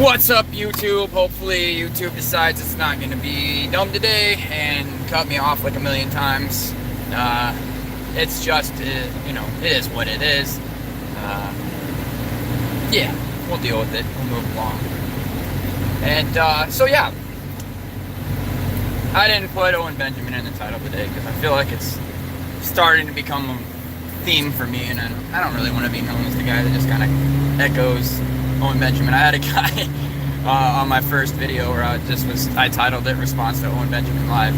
What's up, YouTube? Hopefully YouTube decides it's not going to be dumb today and cut me off like a million times. It's just, it is what it is. Yeah, we'll deal with it. We'll move along. And, so yeah. I didn't put Owen Benjamin in the title today because I feel like it's starting to become a theme for me, and I don't really want to be known as the guy that just kind of echoes Owen Benjamin. I had a guy on my first video where I titled it "Response to Owen Benjamin Live."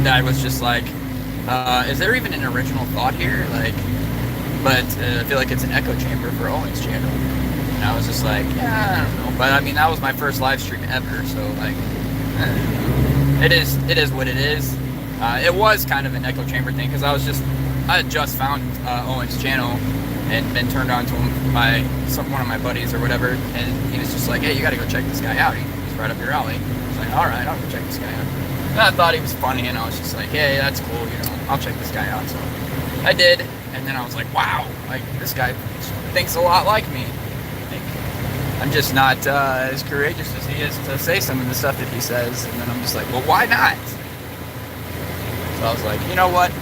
That was just like, is there even an original thought here? But I feel like it's an echo chamber for Owen's channel. And I was just like, yeah, I don't know. But I mean, that was my first live stream ever, so like, it is what it is. It was kind of an echo chamber thing because I had just found Owen's channel and been turned on to him by one of my buddies or whatever, and he was just like, hey, you gotta go check this guy out. He's right up your alley. I was like, alright, I'll go check this guy out. And I thought he was funny, and I was just like, hey, that's cool, I'll check this guy out. So I did, and then I was like, wow, like, this guy thinks a lot like me. I'm just not as courageous as he is to say some of the stuff that he says, and then I'm just like, well, why not? So I was like, you know what?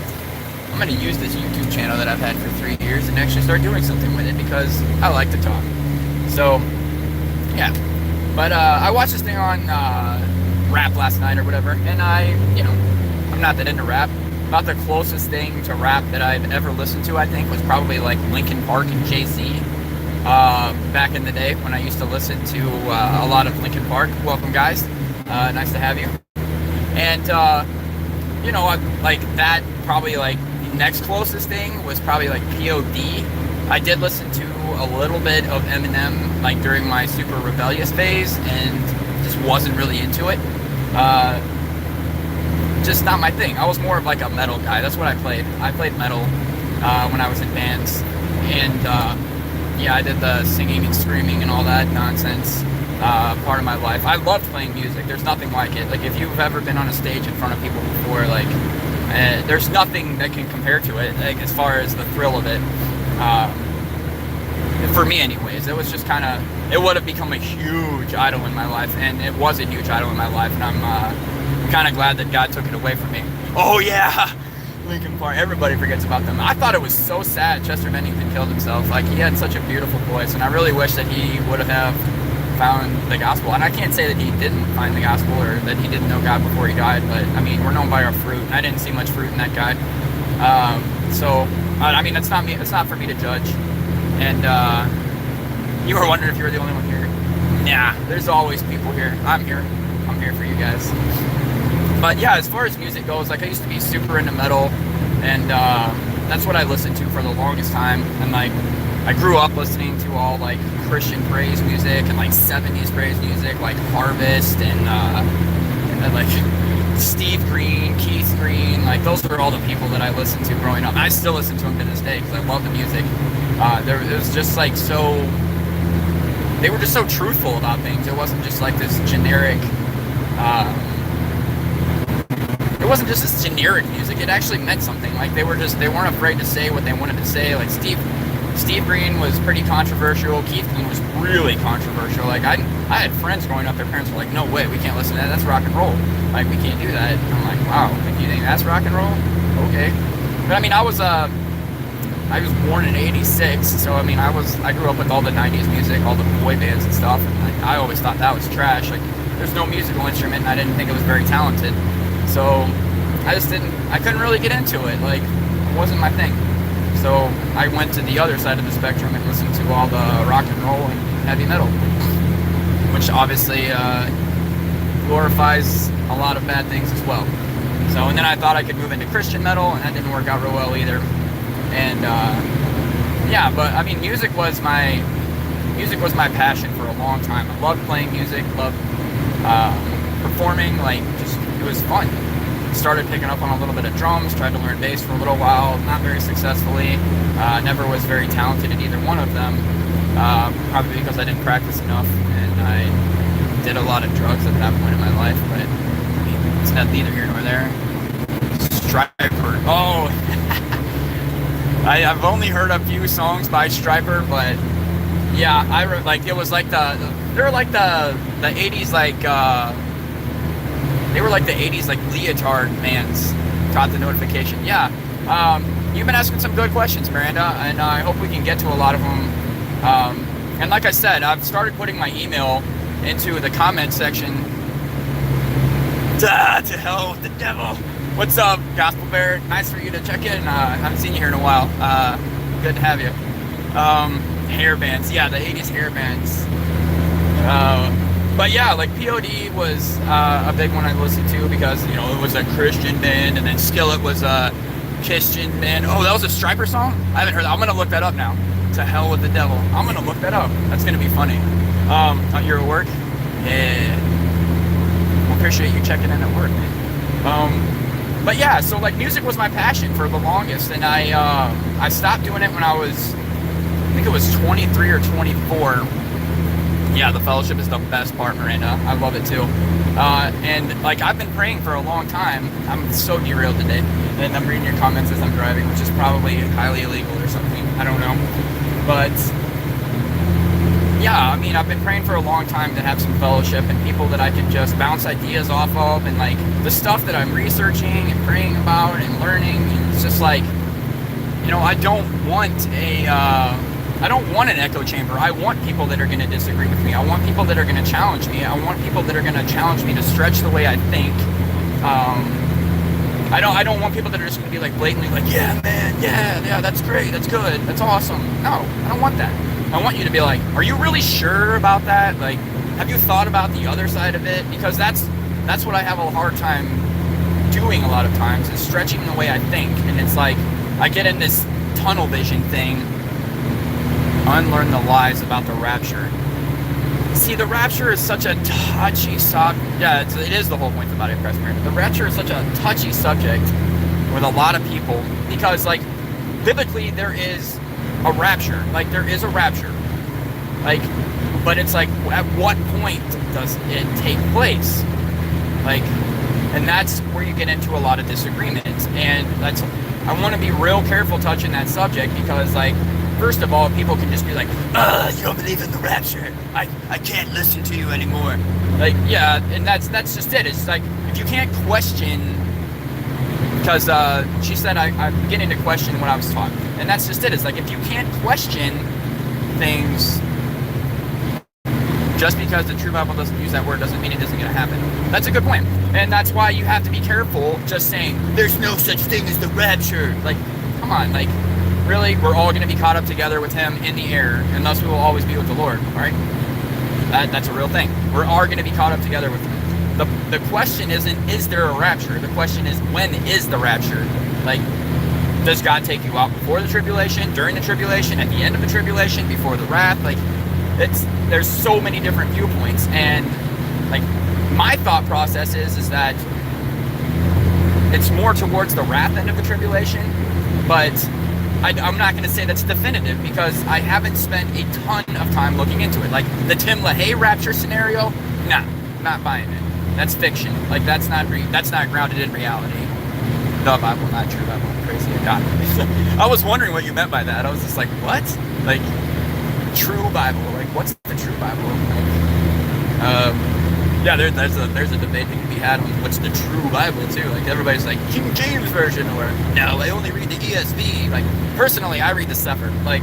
I'm going to use this YouTube channel that I've had for 3 years and actually start doing something with it because I like to talk. So, yeah. But I watched this thing on rap last night or whatever, and I'm not that into rap. About the closest thing to rap that I've ever listened to, I think, was probably like Linkin Park and Jay-Z. Back in the day when I used to listen to a lot of Linkin Park. Welcome, guys. Nice to have you. And, like that probably like the next closest thing was probably like POD. I did listen to a little bit of Eminem like during my super rebellious phase and just wasn't really into it. Just not my thing. I was more of like a metal guy. That's what I played. I played metal when I was in bands. And yeah, I did the singing and screaming and all that nonsense part of my life. I loved playing music. There's nothing like it. Like, if you've ever been on a stage in front of people before, like, there's nothing that can compare to it, like, as far as the thrill of it. For me, anyways, it was just kind of, it would have become a huge idol in my life, and it was a huge idol in my life, and I'm kind of glad that God took it away from me. Oh, yeah! Linkin Park, everybody forgets about them. I thought it was so sad Chester Bennington killed himself. Like, he had such a beautiful voice, and I really wish that he would have found the gospel. And I can't say that he didn't find the gospel or that he didn't know God before he died, but I mean, we're known by our fruit, and I didn't see much fruit in that guy. So I mean, it's not me. It's not for me to judge. And you were wondering if you were the only one here. Nah, there's always people here. I'm here. I'm here for you guys. But yeah, as far as music goes, like, I used to be super into metal, and that's what I listened to for the longest time. And like, I grew up listening to all like Christian praise music and like 70s praise music, like Harvest and then like Steve Green, Keith Green. Like, those were all the people that I listened to growing up. I still listen to them to this day because I love the music. It was just like they were just so truthful about things. It wasn't just like this generic. It wasn't just this generic music. It actually meant something. Like, they weren't afraid to say what they wanted to say. Like, Steve Green was pretty controversial. Keith Green was really controversial. Like, I had friends growing up, their parents were like, no way, we can't listen to that. That's rock and roll. Like, we can't do that. And I'm like, wow, like, you think that's rock and roll? Okay. But I mean, I was born in '86, so I mean, I grew up with all the '90s music, all the boy bands and stuff. And like, I always thought that was trash. Like, there's no musical instrument, and I didn't think it was very talented. So I couldn't really get into it. Like, it wasn't my thing. So I went to the other side of the spectrum and listened to all the rock and roll and heavy metal, which obviously glorifies a lot of bad things as well. So, and then I thought I could move into Christian metal, and that didn't work out real well either. And yeah, but I mean, music was my passion for a long time. I loved playing music, loved performing. Like, just, it was fun. Started picking up on a little bit of drums, tried to learn bass for a little while, not very successfully. Never was very talented at either one of them, probably because I didn't practice enough, and I did a lot of drugs at that point in my life, but I mean, it's neither here nor there. Striper. Oh! I've only heard a few songs by Striper, but Yeah, like it was like they were like the 80s like they were like the 80s like leotard bands. Caught the notification. Yeah. You've been asking some good questions, Miranda, and I hope we can get to a lot of them. And like I said, I've started putting my email into the comment section. To hell with the devil. What's up, Gospel Bear? Nice for you to check in. I haven't seen you here in a while. Good to have you. Hair bands. Yeah, the 80s hair bands. But yeah, like POD was a big one I listened to because, you know, it was a Christian band, and then Skillet was a Christian band. Oh, that was a Striper song? I haven't heard that. I'm going to look that up now. To hell with the devil. I'm going to look that up. That's going to be funny. You're at work? Yeah. Well, appreciate you checking in at work, man. But yeah, so like music was my passion for the longest, and I stopped doing it when I was, I think it was 23 or 24. Yeah, the fellowship is the best part, Miranda. I love it too. And like I've been praying for a long time. I'm so derailed today, and I'm reading your comments as I'm driving, which is probably highly illegal or something. I don't know, but yeah, I mean, I've been praying for a long time to have some fellowship and people that I can just bounce ideas off of, and like the stuff that I'm researching and praying about and learning. And it's just like, you know, I don't want an echo chamber. I want people that are going to disagree with me. I want people that are going to challenge me. I want people that are going to challenge me to stretch the way I think. I don't want people that are just going to be like blatantly like, yeah, man, yeah, that's great, that's good, that's awesome. No, I don't want that. I want you to be like, are you really sure about that? Like, have you thought about the other side of it? Because that's what I have a hard time doing a lot of times, is stretching the way I think. And it's like, I get in this tunnel vision thing, unlearn the lies about the rapture. See, the rapture is such a touchy subject. Yeah, it is the whole point about it, Presbyterian. The rapture is such a touchy subject with a lot of people, because like, biblically there is a rapture. Like, there is a rapture. Like, but it's like, at what point does it take place? Like, and that's where you get into a lot of disagreements. And that's, I want to be real careful touching that subject, because like, first of all, people can just be like, you don't believe in the rapture, I can't listen to you anymore. Like, yeah, and that's just it. It's like, if you can't question, because she said I'm beginning to question what I was taught. And that's just it. It's like, if you can't question things, just because the true Bible doesn't use that word doesn't mean it isn't going to happen. That's a good point. And that's why you have to be careful just saying, there's no such thing as the rapture. Like, come on, like, really? We're all going to be caught up together with him in the air, and thus we will always be with the Lord, all right? That's a real thing. We are going to be caught up together with him. The question isn't, is there a rapture? The question is, when is the rapture? Like, does God take you out before the tribulation, during the tribulation, at the end of the tribulation, before the wrath? Like, there's so many different viewpoints, and like, my thought process is that it's more towards the wrath end of the tribulation, but I'm not going to say that's definitive, because I haven't spent a ton of time looking into it. Like the Tim LaHaye rapture scenario, nah, not buying it. That's fiction. Like, that's not grounded in reality. The Bible, not true Bible. Crazy God. I was wondering what you meant by that. I was just like, what? Like, true Bible. Like, what's the true Bible? Like, yeah, there's a debate that can be had on what's the true Bible too. Like, everybody's like, King James version, or no, I only read the ESV. Like, personally, I read the Sefer. Like,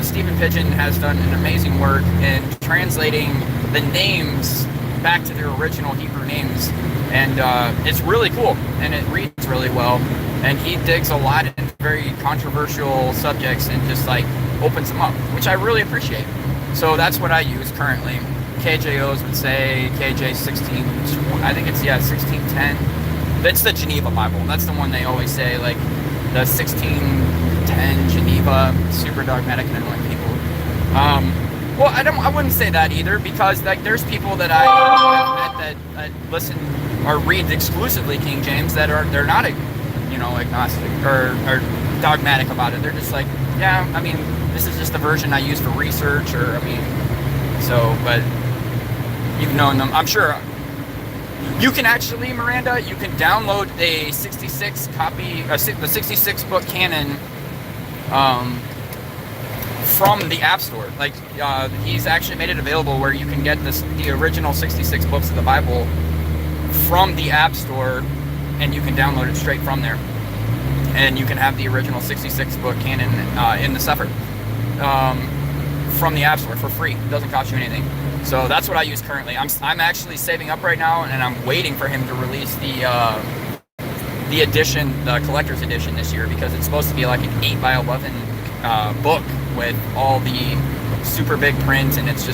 Stephen Pigeon has done an amazing work in translating the names back to their original Hebrew names, and it's really cool, and it reads really well, and he digs a lot into very controversial subjects and just like opens them up, which I really appreciate. So that's what I use currently. KJOs would say KJ 16, I think it's 1610. That's the Geneva Bible. That's the one they always say, like the 1610 Geneva, super dogmatic and annoying people. Well, I wouldn't say that either, because like there's people that I've met that listen or read exclusively King James they're not agnostic or dogmatic about it. They're just like, yeah, I mean, this is just the version I use for research, or I mean, so, but you've known them, I'm sure. You can actually, Miranda, you can download a 66 copy, the 66 book canon from the App Store. Like, he's actually made it available where you can get the original 66 books of the Bible from the App Store, and you can download it straight from there. And you can have the original 66 book canon in the Sefer from the App Store for free. It doesn't cost you anything. So that's what I use currently. I'm actually saving up right now, and I'm waiting for him to release the edition, the collector's edition this year, because it's supposed to be like an 8x11 book with all the super big print, and it's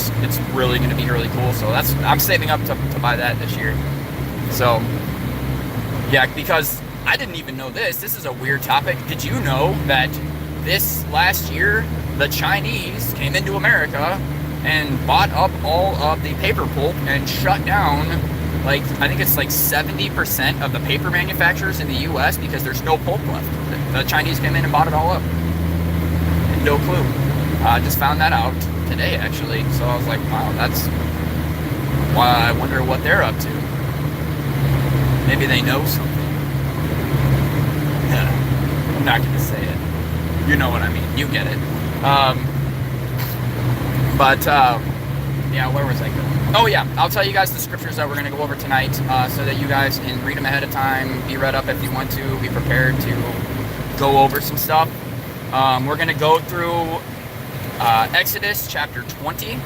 really going to be really cool. So I'm saving up to buy that this year. So yeah, because I didn't even know this. This is a weird topic. Did you know that this last year the Chinese came into America and bought up all of the paper pulp and shut down, like, I think it's like 70% of the paper manufacturers in the U.S. because there's no pulp left. The Chinese came in and bought it all up. And no clue. I just found that out today, actually. So I was like, wow, that's why I wonder what they're up to. Maybe they know something. I'm not going to say it. You know what I mean. You get it. Yeah, where was I going? Oh yeah, I'll tell you guys the scriptures that we're going to go over tonight, so that you guys can read them ahead of time, be read up if you want to, be prepared to go over some stuff. We're going to go through Exodus chapter 20,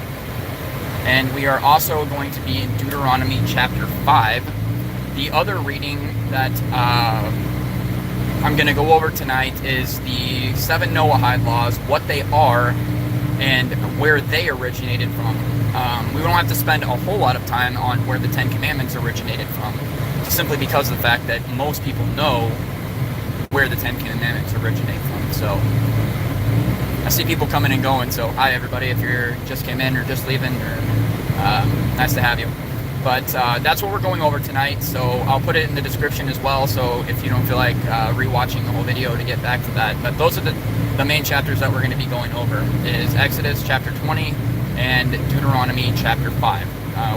and we are also going to be in Dueteronomy chapter 5. The other reading that I'm going to go over tonight is the 7 Noahide laws, what they are, and where they originated from. We don't have to spend a whole lot of time on where the 10 Commandments originated from, simply because of the fact that most people know where the 10 Commandments originate from. So I see people coming and going, so hi everybody if you're just came in or just leaving, or nice to have you. But that's what we're going over tonight, so I'll put it in the description as well, so if you don't feel like rewatching the whole video to get back to that. But those are the main chapters that we're going to be going over, is Exodus chapter 20 and Dueteronomy chapter 5,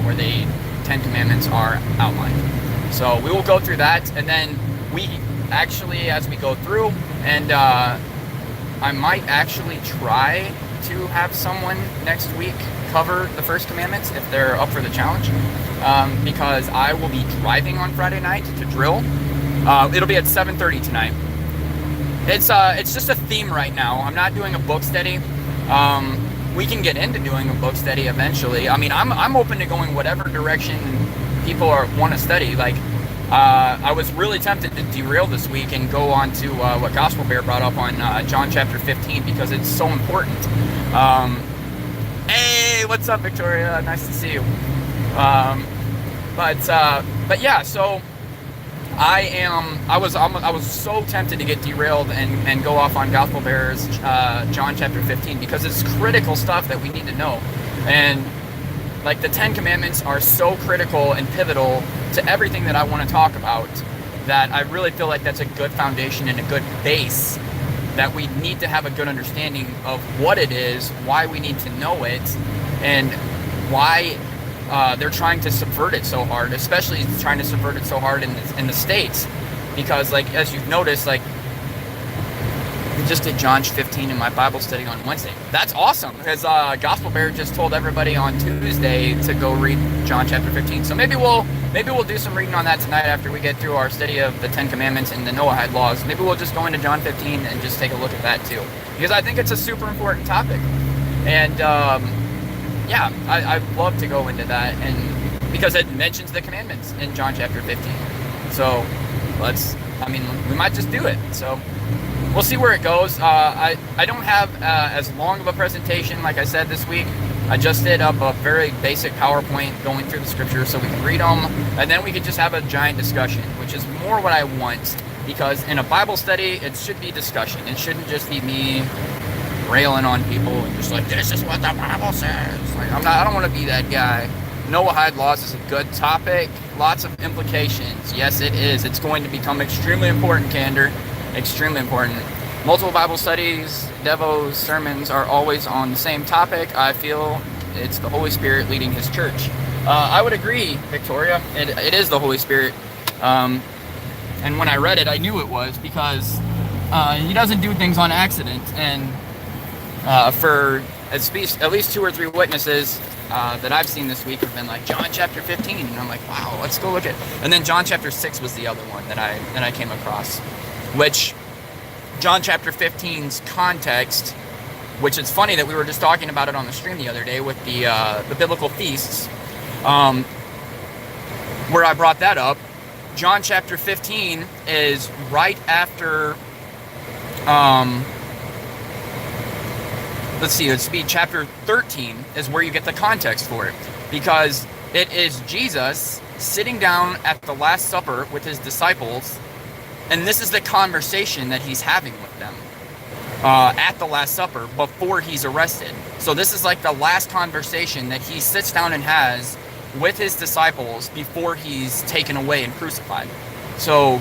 where the 10 Commandments are outlined. So we will go through that, and then we actually, as we go through, and I might actually try to have someone next week cover the first commandments if they're up for the challenge, because I will be driving on Friday night to drill. It'll be at 7:30 tonight. It's just a theme right now. I'm not doing a book study. We can get into doing a book study eventually. I mean, I'm open to going whatever direction people want to study. Like, I was really tempted to derail this week and go on to what Gospel Bear brought up on John chapter 15, because it's so important. Hey, what's up, Victoria? Nice to see you. But yeah, so I was so tempted to get derailed and go off on Gospel Bear's John chapter 15, because it's critical stuff that we need to know. And like, the 10 Commandments are so critical and pivotal to everything that I want to talk about, that I really feel like that's a good foundation and a good base, that we need to have a good understanding of what it is, why we need to know it, and why they're trying to subvert it so hard, especially trying to subvert it so hard in the States. Because, like, as you've noticed, like, we just did John 15 in my Bible study on Wednesday. That's awesome, because Gospel Bear just told everybody on Tuesday to go read John chapter 15. So maybe we'll do some reading on that tonight after we get through our study of the 10 Commandments and the Noahide laws. Maybe we'll just go into John 15 and just take a look at that too, because I think it's a super important topic. And yeah, I'd love to go into that, and because it mentions the commandments in John chapter 15. So we might just do it. So we'll see where it goes. I don't have as long of a presentation, like I said, this week. I just did up a very basic PowerPoint going through the scriptures so we can read them, and then we could just have a giant discussion, which is more what I want, because in a Bible study, it should be discussion. It shouldn't just be me railing on people and just like, this is what the Bible says. Like, I don't want to be that guy. Noahide laws is a good topic. Lots of implications. Yes, it is. It's going to become extremely important, Candor. Extremely important. Multiple Bible studies, devos, sermons are always on the same topic. I feel it's the Holy Spirit leading His church. I would agree, Victoria. It is the Holy Spirit. And when I read it, I knew it was, because He doesn't do things on accident. And for at least 2 or 3 witnesses that I've seen this week have been like John chapter 15, and I'm like, wow, let's go look at. And then John chapter 6 was the other one that I came across, which John chapter 15's context, which it's funny that we were just talking about it on the stream the other day with the biblical feasts, where I brought that up. John chapter 15 is right after. Let's see, it'd be chapter 13 is where you get the context for it, because it is Jesus sitting down at the Last Supper with his disciples, and this is the conversation that he's having with them at the Last Supper before he's arrested. So this is like the last conversation that he sits down and has with his disciples before he's taken away and crucified. So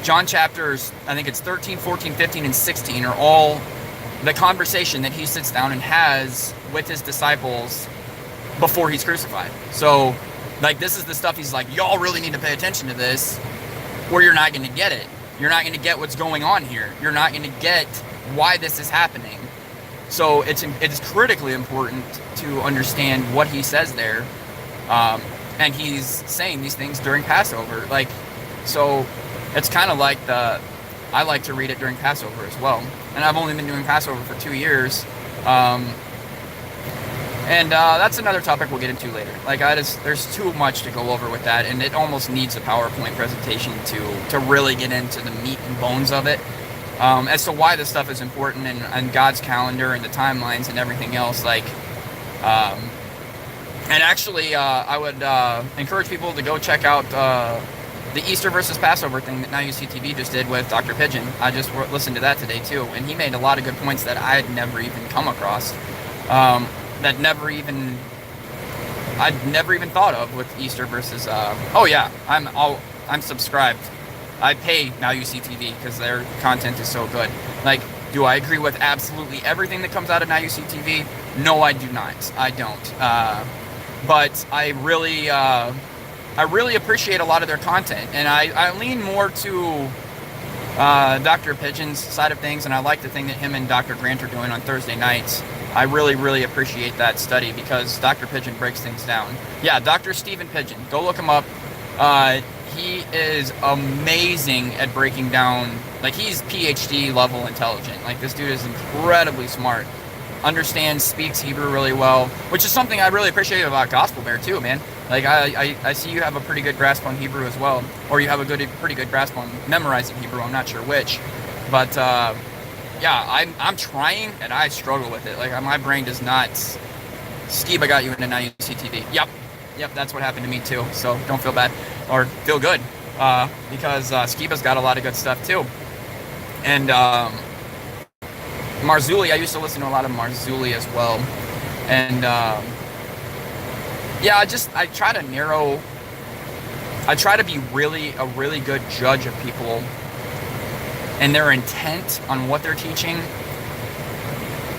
John chapters, I think it's 13, 14, 15, and 16 are all the conversation that he sits down and has with his disciples before he's crucified. So, like, this is the stuff he's like, y'all really need to pay attention to this, or you're not going to get it. You're not going to get what's going on here. You're not going to get why this is happening. So it's critically important to understand what he says there. And he's saying these things during Passover. Like, so it's kind of like I like to read it during Passover as well. And I've only been doing Passover for 2 years. And that's another topic we'll get into later. Like, there's too much to go over with that, and it almost needs a PowerPoint presentation to really get into the meat and bones of it. As to why this stuff is important, and God's calendar and the timelines and everything else. Like, and actually, I would encourage people to go check out the Easter versus Passover thing that Now You See TV just did with Dr. Pigeon. I just listened to that today too, and he made a lot of good points that I had never even come across, I'd never even thought of with Easter versus. Oh yeah, I'm subscribed. I pay Now You See TV because their content is so good. Like, do I agree with absolutely everything that comes out of Now You See TV? No, I do not. I don't. But I really appreciate a lot of their content, and I lean more to Dr. Pigeon's side of things, and I like the thing that him and Dr. Grant are doing on Thursday nights. I really appreciate that study because Dr. Pigeon breaks things down. Yeah, Dr. Stephen Pigeon, go look him up. He is amazing at breaking down, like, he's PhD level intelligent. Like, this dude is incredibly smart, understands, speaks Hebrew really well, which is something I really appreciate about Gospel Bear too, man. Like, I see you have a pretty good grasp on Hebrew as well, or you have a pretty good grasp on memorizing Hebrew. I'm not sure which, but yeah, I'm trying, and I struggle with it. Like, my brain does not. Skiba got you into Now You See TV. Yep, that's what happened to me too. So don't feel bad or feel good, because Skiba's got a lot of good stuff too. And Marzulli, I used to listen to a lot of Marzulli as well, and yeah, I try to narrow. I try to be a really good judge of people and their intent on what they're teaching.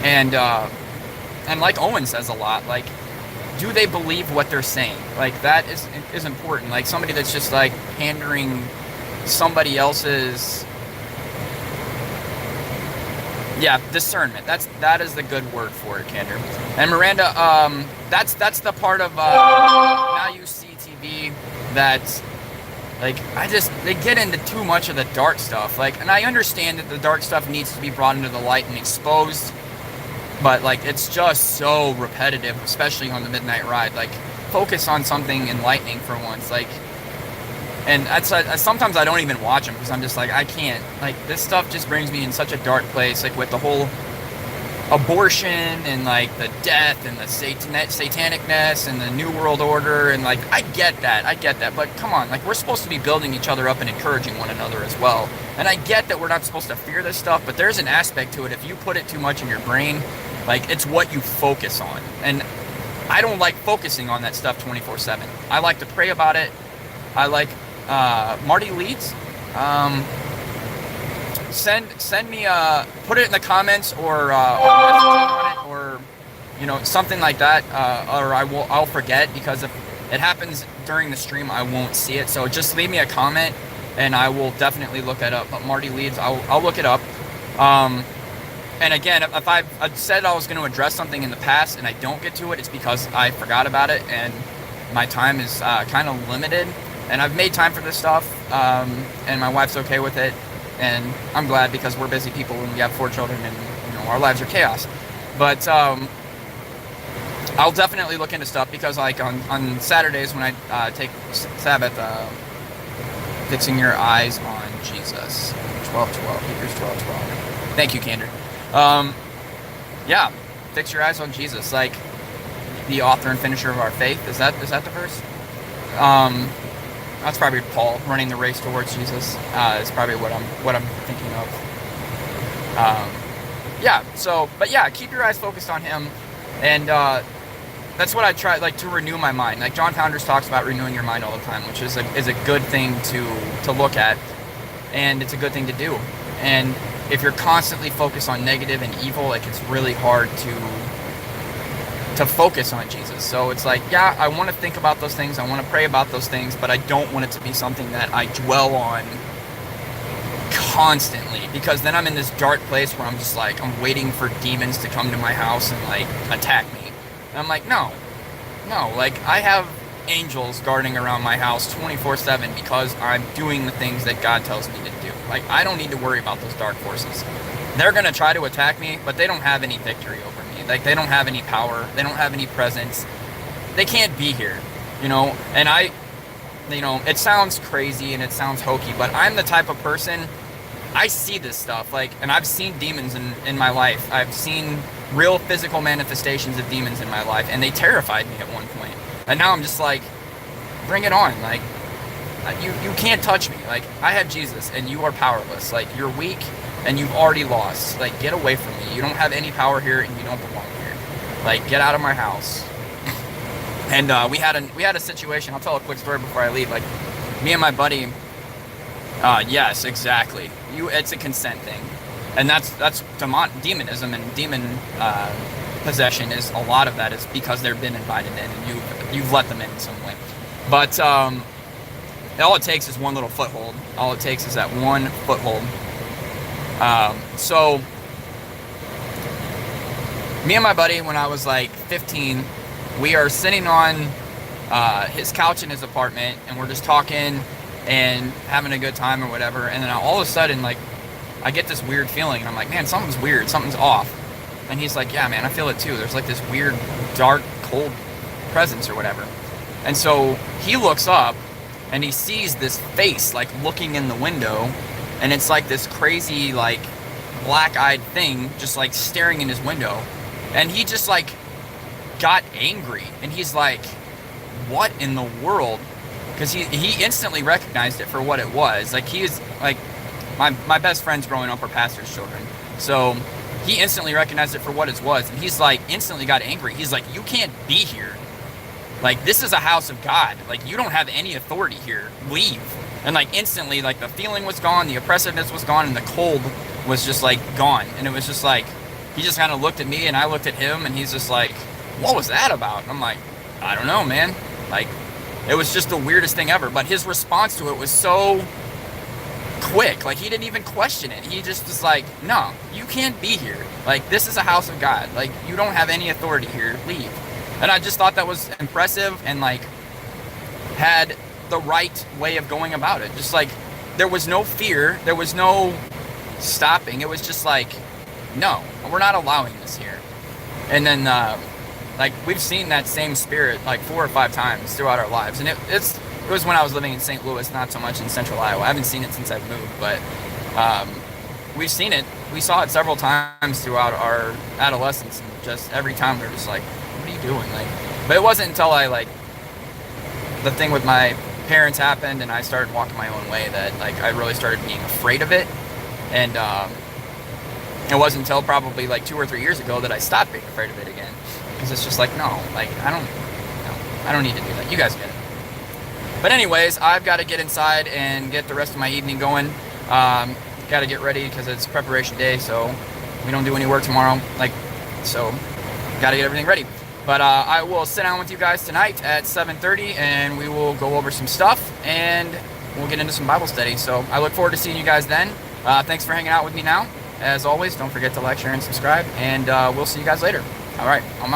And like Owen says a lot, like, do they believe what they're saying? Like, that is important. Like, somebody that's just like pandering somebody else's, yeah, discernment. That is the good word for it, Candor. And Miranda, that's the part of Now You See TV that, like, they get into too much of the dark stuff. Like, and I understand that the dark stuff needs to be brought into the light and exposed, but, like, it's just so repetitive, especially on the Midnight Ride. Like, focus on something enlightening for once. Like, and sometimes I don't even watch them because I'm just like, I can't. Like, this stuff just brings me in such a dark place, like with the whole abortion and, like, the death and the satanicness and the New World Order. And, like, I get that. But come on, like, we're supposed to be building each other up and encouraging one another as well. And I get that we're not supposed to fear this stuff, but there's an aspect to it. If you put it too much in your brain, like, it's what you focus on. And I don't like focusing on that stuff 24/7. I like to pray about it. I like Marty Leeds. Send me put it in the comments or on it, or, you know, something like that, or I'll forget, because if it happens during the stream I won't see it. So just leave me a comment and I will definitely look it up. But Marty Leeds, I'll look it up. And again, if I've said I was going to address something in the past and I don't get to it, it's because I forgot about it and my time is kind of limited. And I've made time for this stuff, and my wife's okay with it. And I'm glad, because we're busy people and we have 4 children, and our lives are chaos. But I'll definitely look into stuff, because like on Saturdays when I take Sabbath, fixing your eyes on Jesus, 12:12, Hebrews 12:12. Thank you, Candor. Yeah, fix your eyes on Jesus, like the author and finisher of our faith. Is that the verse? That's probably Paul, running the race towards Jesus. Is probably what I'm thinking of. Yeah. So, but yeah, keep your eyes focused on Him, and that's what I try, like, to renew my mind. Like John Founders talks about renewing your mind all the time, which is a good thing to look at, and it's a good thing to do. And if you're constantly focused on negative and evil, like, it's really hard to focus on Jesus. So it's like, yeah, I want to think about those things, I want to pray about those things, but I don't want it to be something that I dwell on constantly, because then I'm in this dark place where I'm just like, I'm waiting for demons to come to my house and like attack me. And I'm like, no, like, I have angels guarding around my house 24/7 because I'm doing the things that God tells me to do. Like, I don't need to worry about those dark forces. They're going to try to attack me, but they don't have any victory over me. Like, they don't have any power. They don't have any presence. They can't be here, And it sounds crazy and it sounds hokey, but I'm the type of person, I see this stuff, like, and I've seen demons in my life. I've seen real physical manifestations of demons in my life, and they terrified me at one point. And now I'm just like, bring it on. Like, you can't touch me. Like, I have Jesus, and you are powerless. Like, you're weak, and you've already lost. Like, get away from me. You don't have any power here, and you don't belong here. Like, get out of my house. And we had a situation. I'll tell a quick story before I leave. Like, me and my buddy. Yes, exactly. It's a consent thing, and that's demonism and demon possession. Is a lot of that is because they've been invited in, and you've let them in some way. But all it takes is one little foothold. All it takes is that one foothold. So me and my buddy, when I was like 15, we are sitting on his couch in his apartment, and we're just talking and having a good time or whatever. And then all of a sudden, like, I get this weird feeling, and I'm like, man, something's weird, something's off. And he's like, yeah, man, I feel it too. There's like this weird, dark, cold presence or whatever. And so he looks up, and he sees this face, like, looking in the window, and it's like this crazy, like, black-eyed thing just like staring in his window. And he just like got angry, and he's like, what in the world? Because he instantly recognized it for what it was. Like, he is like, my best friends growing up are pastors' children, so he instantly recognized it for what it was, and he's like, instantly got angry. He's like, you can't be here. Like, this is a house of God. Like, you don't have any authority here. Leave. And like, instantly, like, the feeling was gone, the oppressiveness was gone, and the cold was just like gone. And it was just like, he just kind of looked at me, and I looked at him, and he's just like, what was that about? And I'm like, I don't know, man. Like, it was just the weirdest thing ever. But his response to it was so quick. Like, he didn't even question it. He just was like, no, you can't be here. Like, this is a house of God. Like, you don't have any authority here. Leave. And I just thought that was impressive, and like, had the right way of going about it. Just like, there was no fear. There was no stopping. It was just like, no, we're not allowing this here. And then, like, we've seen that same spirit like 4 or 5 times throughout our lives. And it was when I was living in St. Louis, not so much in central Iowa. I haven't seen it since I've moved, but we've seen it. We saw it several times throughout our adolescence, and just every time we were just like, what are you doing? Like, but it wasn't until the thing with my parents happened, and I started walking my own way, that like, I really started being afraid of it. And it wasn't until probably like 2 or 3 years ago that I stopped being afraid of it again. Because it's just like, no, like, I don't need to do that. You guys get it. But anyways, I've got to get inside and get the rest of my evening going. Got to get ready because it's preparation day, so we don't do any work tomorrow. Like, so got to get everything ready. But I will sit down with you guys tonight at 7:30, and we will go over some stuff, and we'll get into some Bible study. So I look forward to seeing you guys then. Thanks for hanging out with me now, as always, don't forget to like, share, and subscribe, and we'll see you guys later. All right, I'm out.